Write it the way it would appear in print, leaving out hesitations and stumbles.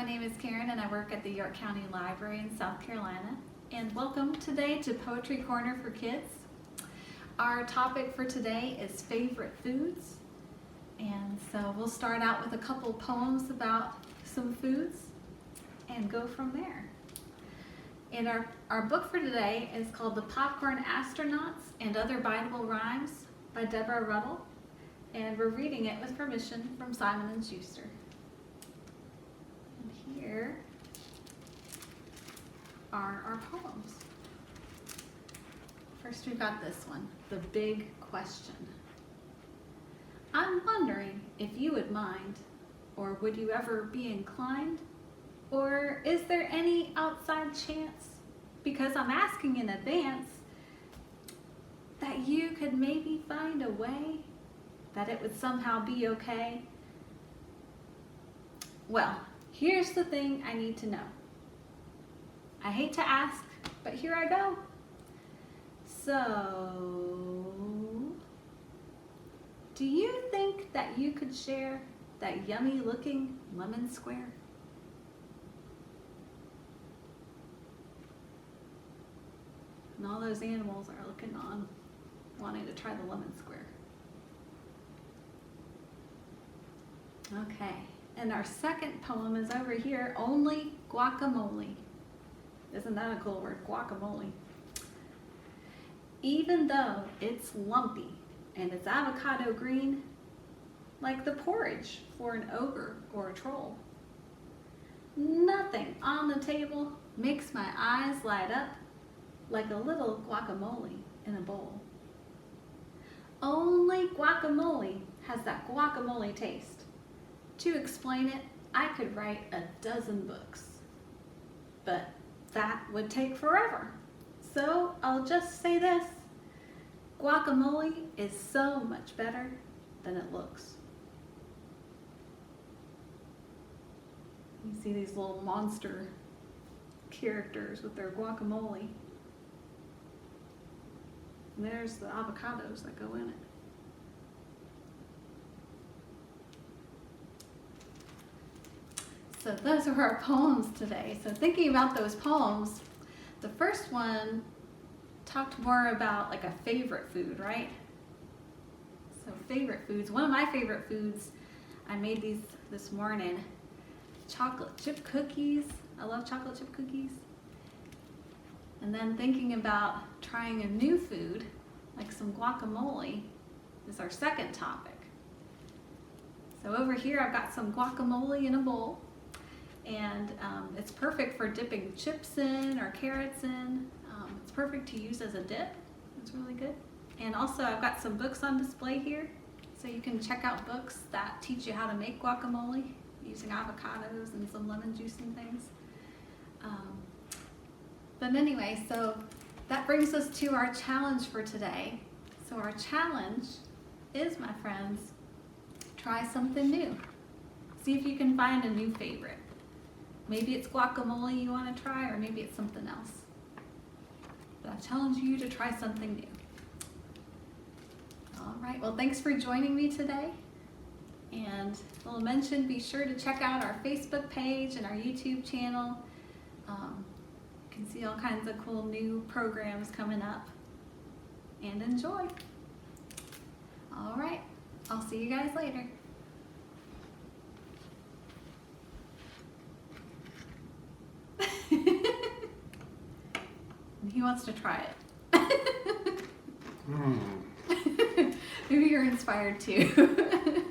My name is Karen and I work at the York County Library in South Carolina. And welcome today to Poetry Corner for Kids. Our topic for today is favorite foods. And so we'll start out with a couple poems about some foods and go from there. And our book for today is called The Popcorn Astronauts and Other Biteable Rhymes by Deborah Ruddell. And we're reading it with permission from Simon Schuster. And here are our poems. First we've got this one, The Big Question. I'm wondering if you would mind, or would you ever be inclined, or is there any outside chance, because I'm asking in advance, that you could maybe find a way that it would somehow be okay? Well, here's the thing I need to know. I hate to ask, but here I go. So, do you think that you could share that yummy looking lemon square? And all those animals are looking on, wanting to try the lemon square. Okay, and our second poem is over here, Only Guacamole. Isn't that a cool word, guacamole? Even though it's lumpy and it's avocado green, like the porridge for an ogre or a troll, nothing on the table makes my eyes light up like a little guacamole in a bowl. Only guacamole has that guacamole taste. To explain it, I could write a dozen books, but that would take forever. So I'll just say this, guacamole is so much better than it looks. You see these little monster characters with their guacamole. And there's the avocados that go in it. So those are our poems today. So thinking about those poems, the first one talked more about like a favorite food, right? So favorite foods. One of my favorite foods, I made these this morning, chocolate chip cookies. I love chocolate chip cookies. And then thinking about trying a new food, like some guacamole, is our second topic. So over here I've got some guacamole in a bowl. And it's perfect for dipping chips in or carrots in. It's perfect to use as a dip. It's really good. And also I've got some books on display here. So you can check out books that teach you how to make guacamole using avocados and some lemon juice and things. But anyway, so that brings us to our challenge for today. So our challenge is, my friends, try something new. See if you can find a new favorite. Maybe it's guacamole you want to try, or maybe it's something else. But I challenge you to try something new. All right, well, thanks for joining me today. And I'll mention, be sure to check out our Facebook page and our YouTube channel. You can see all kinds of cool new programs coming up. And enjoy. All right, I'll see you guys later. He wants to try it. Maybe you're inspired too.